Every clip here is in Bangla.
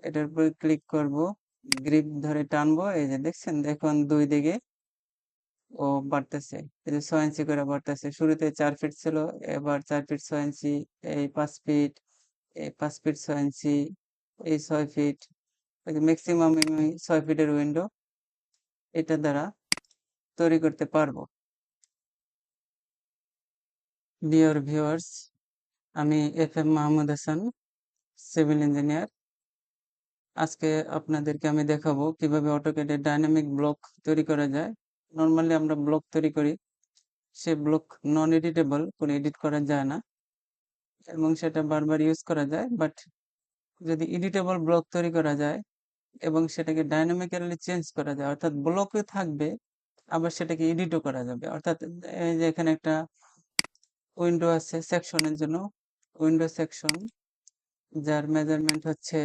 এটার উপরে ক্লিক করব, গ্রিপ ধরে টানবো, এই যে দেখছেন, দেখুন দুই দিকে ও বাড়তেছে, এই যে 6 ইঞ্চি করে বাড়তেছে। শুরুতে 4 ফিট ছিল, এবার 4 ফিট 6 ইঞ্চি, এই 5 ফিট, এই 5 ফিট 6 ইঞ্চি, এই 6 ফিট। ম্যাক্সিমাম আমি 6 ফিটের উইন্ডো এটা দ্বারা তৈরি করতে পারবো। ডিয়ার ভিউয়ার্স, আমি FM Mahmud Hasan, civil engineer. আজকে আপনাদেরকে আমি দেখাবো কিভাবে অটোক্যাডে ডাইনামিক ব্লক তৈরি করা যায়। নর্মালি আমরা ব্লক তৈরি করি, সে ব্লক নন এডিটেবল, কোনো এডিট করা যায় না এবং সেটা বারবার ইউজ করা যায়। বাট যদি এডিটেবল ব্লক তৈরি করা যায় এবং সেটাকে ডাইনামিক্যালি চেঞ্জ করা যায়, অর্থাৎ ব্লকে থাকবে আবার সেটাকে এডিটও করা যাবে। অর্থাৎ এই যে এখানে একটা উইন্ডো আছে সেকশনের জন্য, উইন্ডো সেকশন, যার মেজারমেন্ট হচ্ছে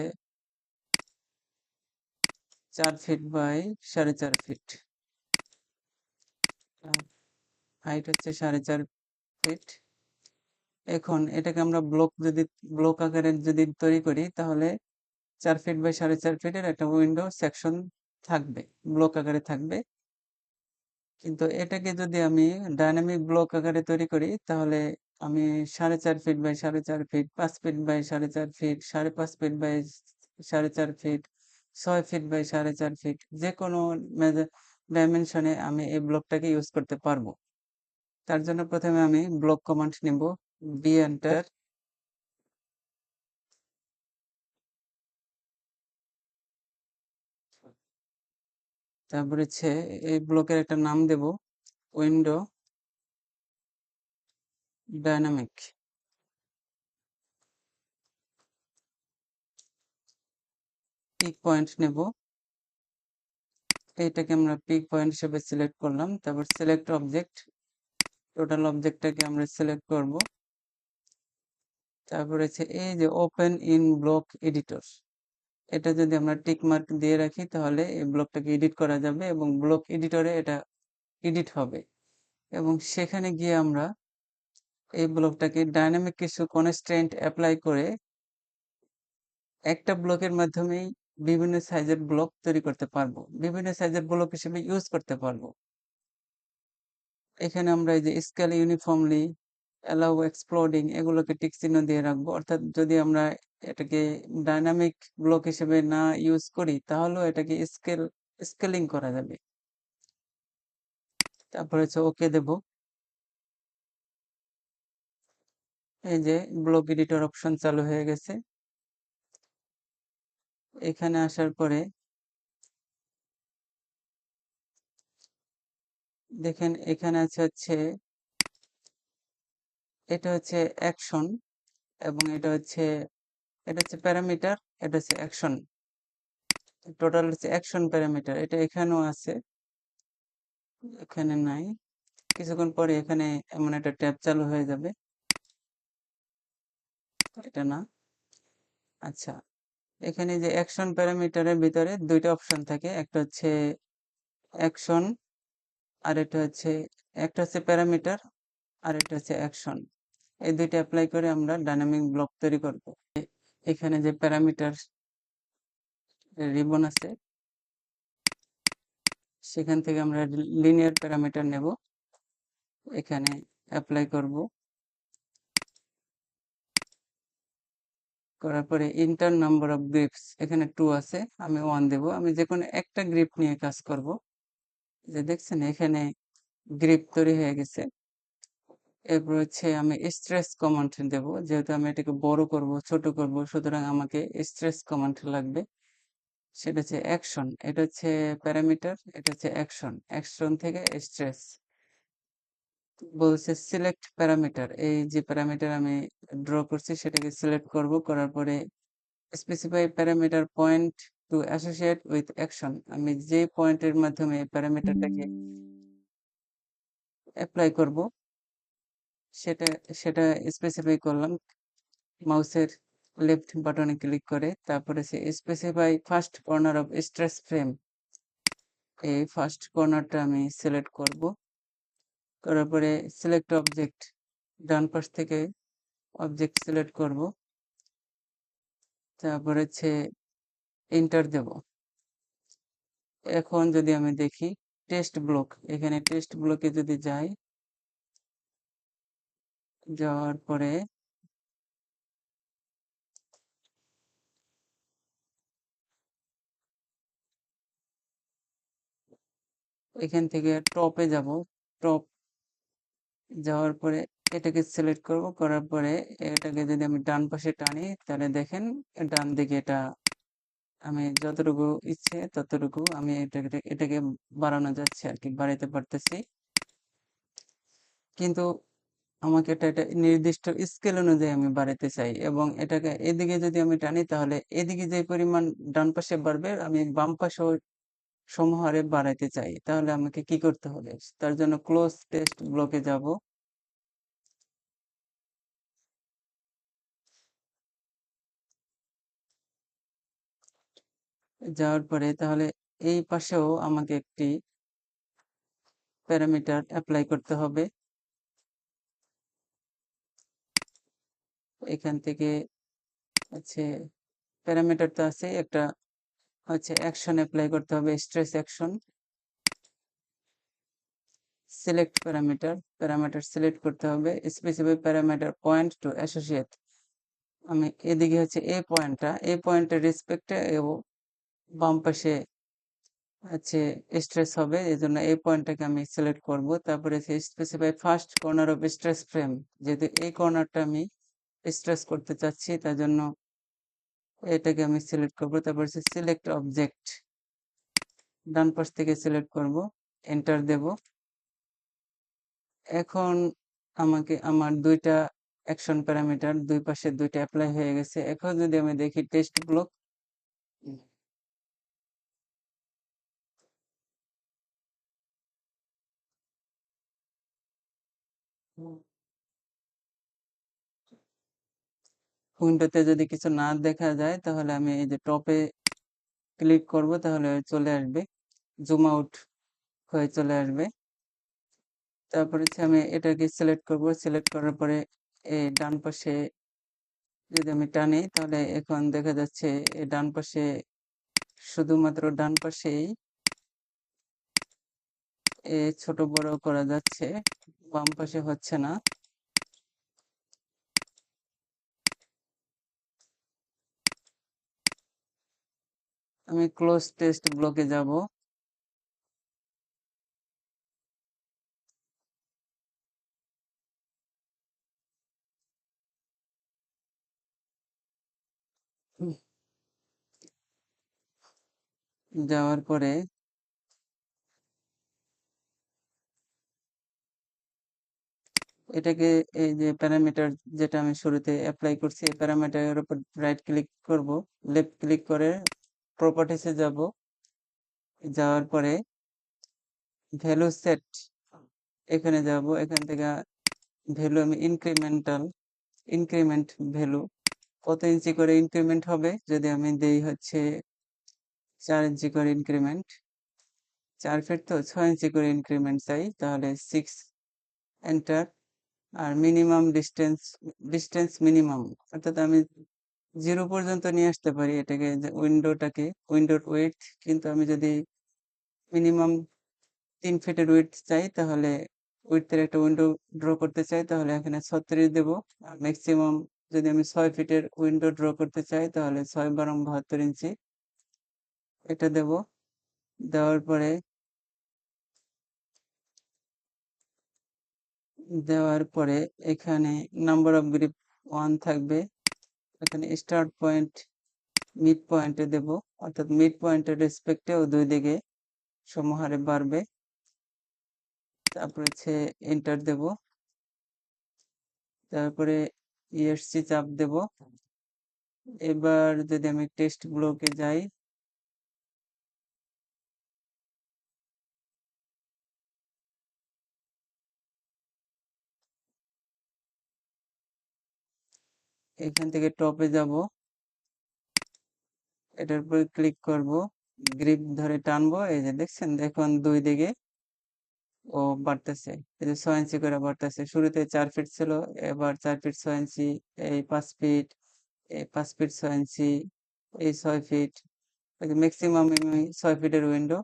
4 ফিট বাই 4.5 ফিট, হাইট হচ্ছে 4.5 ফিট। এখন এটাকে আমরা ব্লক আকারে যদি তৈরি করি, তাহলে 4 ফিট বাই 4.5 ফিটের একটা উইন্ডো সেকশন থাকবে, ব্লক আকারে থাকবে। কিন্তু এটাকে যদি আমি ডাইনামিক ব্লক আকারে তৈরি করি, তাহলে আমি 4.5 feet by 4.5 feet, 5 feet by 4.5 feet, 5.5 feet by 4.5 feet, 6 feet by 4.5 feet, যে কোনো ডাইমেনশনে আমি এই ব্লকটাকে ইউজ করতে পারবো। তার জন্য প্রথমে আমি ব্লক কমান্ড নিব, বি এন্টার। তারপরে হচ্ছে এই ব্লকের একটা নাম দেব, উইন্ডো ডাইনামিক। পিক পয়েন্ট নেব, এইটাকে আমরা পিক পয়েন্ট হিসেবে সিলেক্ট করলাম। তারপর সিলেক্ট অবজেক্ট, টোটাল অবজেক্টটাকে আমরা সিলেক্ট করব। তারপরে হচ্ছে এই যে ওপেন ইন ব্লক এডিটর, এটা যদি আমরা টিক মার্ক দিয়ে রাখি, তাহলে এই ব্লকটাকে এডিট করা যাবে এবং ব্লক এডিটরে এটা এডিট হবে। এবং সেখানে গিয়ে আমরা এই ব্লকটাকে ডাইনামিক কিছু কনস্ট্রেন্ট অ্যাপ্লাই করে একটা ব্লকের মাধ্যমেই বিভিন্ন সাইজের ব্লক তৈরি করতে পারবো, বিভিন্ন সাইজের ব্লক হিসেবে ইউজ করতে পারবো। এখানে আমরা এই যে স্কেল ইউনিফর্মলি, অ্যালাউ এক্সপ্লোডিং, এগুলোকে টিক চিহ্ন দিয়ে রাখবো। অর্থাৎ যদি আমরা এটাকে ডাইনামিক ব্লক হিসেবে না ইউজ করি, তাহলেও এটাকে স্কেলিং করা যাবে। তারপরে হচ্ছে ওকে দেব। এই যে ব্লক এডিটর অপশন চালু হয়ে গেছে। এখানে আসার পরে দেখেন এখানে আছে হচ্ছে, এটা হচ্ছে অ্যাকশন এবং এটা হচ্ছে প্যারামিটার, এটা হচ্ছে অ্যাকশন। টোটাল হচ্ছে অ্যাকশন প্যারামিটার, এটা এখানেও আছে, এখানে নাই। কিছুক্ষণ পরে এখানে এমন একটা ট্যাব চালু হয়ে যাবে, এটা না। আচ্ছা, এখানে যে অ্যাকশন প্যারামিটারের ভিতরে দুইটা অপশন থাকে, একটা হচ্ছে অ্যাকশন আর একটা হচ্ছে প্যারামিটার আর একটা হচ্ছে অ্যাকশন। এই দুইটা অ্যাপ্লাই করে আমরা ডাইনামিক ব্লক তৈরি করব। এখানে যে প্যারামিটার রিবন আছে, সেখান থেকে আমরা লিনিয়ার প্যারামিটার নেব, এখানে অ্যাপ্লাই করব। করার পরে ইন্টার নাম্বার অফ গ্রিপস, এখানে 2 আছে, আমি 1 দেব। আমি যে কোনো একটা গ্রিপ নিয়ে কাজ করব। যে দেখছেন এখানে গ্রিপ তৈরি হয়ে গেছে। এরপর হচ্ছে আমি স্ট্রেস কমান্ড দেব, যেহেতু আমি এটাকে বড় করব ছোট করব, সুতরাং আমাকে স্ট্রেস কমান্ড লাগবে। সেটা হচ্ছে অ্যাকশন, এটা হচ্ছে প্যারামিটার, এটা হচ্ছে অ্যাকশন, অ্যাকশন থেকে স্ট্রেস। বলছে সিলেক্ট প্যারামিটার, এই যে প্যারামিটার আমি ড্র করছি সেটাকে সিলেক্ট করব। করার পরে specify parameter point to associate with action, আমি যে পয়েন্টের মাধ্যমে প্যারামিটারটাকে অ্যাপ্লাই করব সেটা সেটা স্পেসিফাই করলাম মাউসের লেফট বাটনে ক্লিক করে। তারপরে সে specify first corner of stress frame, এই ফার্স্ট কর্নারটা আমি সিলেক্ট করব। করার পরে সিলেক্ট অবজেক্ট, ডান পাশ থেকে অবজেক্ট সিলেক্ট করব। তারপরে এন্টার দেব। এখন যদি আমি দেখি টেস্ট ব্লক, এখানে টেস্ট ব্লকে যদি যাই, যাওয়ার পরে এখান থেকে টপে যাব। টপ যাওয়ার পরে এটাকে সিলেক্ট করব, করার পরে এটাকে যদি আমি ডান পাশে টানি তাহলে দেখেন ডান দিকে এটা আমি যতটুকু ইচ্ছে ততটুকু আমি এটাকে বাড়ানো যাচ্ছে আর কি, বাড়াইতে পারতেছি। কিন্তু আমাকে এটা নির্দিষ্ট স্কেল অনুযায়ী আমি বাড়াতে চাই, এবং এটাকে এদিকে যদি আমি টানি তাহলে এদিকে যে পরিমাণ ডান পাশে বাড়বে আমি বাম পাশেও সমহারে বাড়াইতে চাই। তাহলে আমাকে কি করতে হবে? তার জন্য ক্লোজ টেস্ট ব্লকে যাব। যাওয়ার পরে তাহলে এই পাশেও আমাকে একটি প্যারামিটার অ্যাপ্লাই করতে হবে। এখান থেকে হচ্ছে প্যারামিটার তো আছে, একটা হচ্ছে অ্যাকশন অ্যাপ্লাই করতে হবে, stress action. Select parameter, parameter select করতে হবে, specify parameter point to associate. আমি এদিকে হচ্ছে এই পয়েন্টের রেসপেক্টে বাম পাশে হচ্ছে স্ট্রেস হবে, এই জন্য এই পয়েন্টটাকে আমি সিলেক্ট করব। তারপরে specify first corner of stress frame, যেহেতু এই কর্নারটা আমি স্ট্রেস করতে চাচ্ছি তার জন্য এটাকে আমি সিলেক্ট করব। তারপর হচ্ছে সিলেক্ট অবজেক্ট, ডান পাশ থেকে সিলেক্ট করব, এন্টার দেব। এখন আমাকে আমার দুইটা অ্যাকশন প্যারামিটার দুই পাশে দুইটা অ্যাপ্লাই হয়ে গেছে। এখন যদি আমি দেখি টেক্সট ব্লক, উইন্ডোতে যদি কিছু না দেখা যায় তাহলে আমি এই যে টপে ক্লিক করব, তাহলে চলে আসবে, জুম আউট হয়ে চলে আসবে। তারপর হচ্ছে আমি এটাকে সিলেক্ট করব, সিলেক্ট করার পরে এই ডান পাশে যদি আমি টানি তাহলে এখন দেখা যাচ্ছে এই ডান পাশে, শুধুমাত্র ডান পাশেই ছোট বড় করা যাচ্ছে, বাম পাশে হচ্ছে না। আমি ক্লোজ টেস্ট ব্লকে যাব। যাওয়ার পরে এটাকে এই যে প্যারামিটার যেটা আমি শুরুতে অ্যাপ্লাই করছি এই প্যারামিটারের উপর রাইট ক্লিক করব, লেফট ক্লিক করে প্রপার্টিসে যাব। যাওয়ার পরে ভ্যালু সেট, এখানে যাব। এখান থেকে ভ্যালু আমি ইনক্রিমেন্ট ভ্যালু কত ইঞ্চি করে ইনক্রিমেন্ট হবে, যদি আমি দেই হচ্ছে 4 ইঞ্চি করে ইনক্রিমেন্ট, 4 ফিট তো 6 ইঞ্চি করে ইনক্রিমেন্ট চাই, তাহলে 6 এন্টার। আর মিনিমাম ডিস্টেন্স মিনিমাম, অর্থাৎ আমি 0 পর্যন্ত নিয়ে আসতে পারি এটাকে, যে উইন্ডোর উইডথ, কিন্তু আমি যদি মিনিমাম 3 ফিটের উইডথ চাই তাহলে উইডথের একটা উইন্ডো ড্র করতে চাই তাহলে এখানে 36 দেব। আর ম্যাক্সিমাম যদি আমি 6 ফিটের উইন্ডো ড্র করতে চাই তাহলে 6 12 72 ইঞ্চি এটা দেব। দেওয়ার পরে এখানে নাম্বার অফ গ্রিপ 1 থাকবে। এখানে স্টার্ট পয়েন্ট মিড পয়েন্টে দেব, অর্থাৎ মিড পয়েন্টের রেসপেক্টেও দুই দিকে সমহারে বাড়বে। তারপর হচ্ছে এন্টার দেব। তারপরে ইএসসি চাপ দেব। এবার যদি আমি টেক্সট ব্লকে যাই, এখান থেকে টপে যাব, এটার উপরে ক্লিক করব, গ্রিপ ধরে টানবো, এই যে দেখছেন এখন দুই দিকে ও বাড়তেছে, এই যে 6 ইঞ্চি করে বাড়তেছে। শুরুতে 4 ফিট ছিল, এবার 4 ফিট 6 ইঞ্চি, এই 5 ফিট, এই 5 ফিট 6 ইঞ্চি, এই 6 ফিট, ম্যাক্সিমাম আমি 6 ফিটের উইন্ডো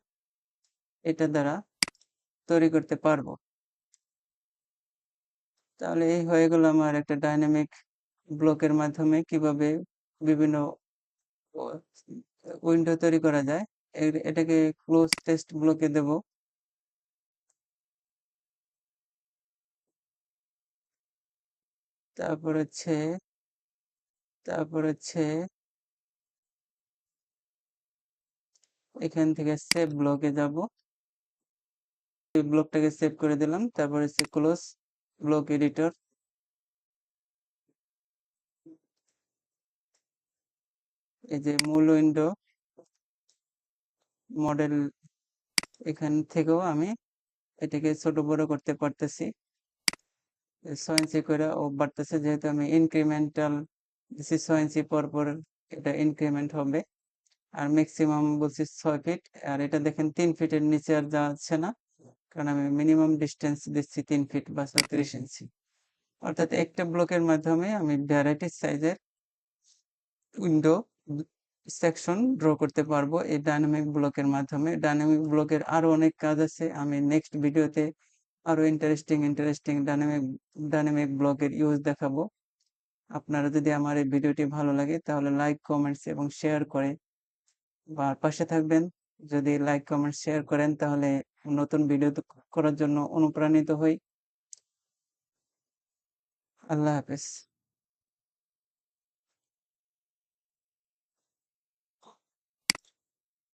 এটা দ্বারা তৈরি করতে পারবো। তাহলে এই হয়ে গেল আমার একটা ডাইনামিক ব্লকের মাধ্যমে কিভাবে বিভিন্ন উইন্ডো তৈরি করা যায়। এটাকে ক্লোজ টেক্সট ব্লকে দেব। তারপর হচ্ছে এখান থেকে সেভ ব্লকে যাব। এই ব্লকটাকে সেভ করে দিলাম। তারপর হচ্ছে ক্লোজ ব্লক এডিটর। এই যে মূল উইন্ডো মডেল, এখান থেকেও আমি এটাকে ছোট বড় করতে পারতেছি। 6 ইঞ্চি করে ও বাড়তেছে, যেহেতু আমি ইনক্রিমেন্টাল দিছি 6 ইঞ্চি পর পর এটা ইনক্রিমেন্ট হবে। আর ম্যাক্সিমাম বলছি 6 ফিট। আর এটা দেখেন 3 ফিটের নিচে আর যাচ্ছে না, কারণ আমি মিনিমাম ডিস্টেন্স দিচ্ছি 3 ফিট বা 36 ইঞ্চি। অর্থাৎ একটা ব্লকের মাধ্যমে আমি ভ্যারাইটি সাইজের উইন্ডো সেকশন ড্র করতে পারবো এই ডাইনামিক ব্লকের মাধ্যমে। ডাইনামিক ব্লকের আরো অনেক কাজ আছে, আমি নেক্সট ভিডিওতে আরো ইন্টারেস্টিং ডাইনামিক ব্লকের ইউজ দেখাবো। আপনারা যদি আমার এই ভিডিওটি ভালো লাগে তাহলে লাইক, কমেন্টস এবং শেয়ার করে বা পাশে থাকবেন। যদি লাইক, কমেন্ট, শেয়ার করেন তাহলে নতুন ভিডিও করার জন্য অনুপ্রাণিত হই। আল্লাহ হাফেজ।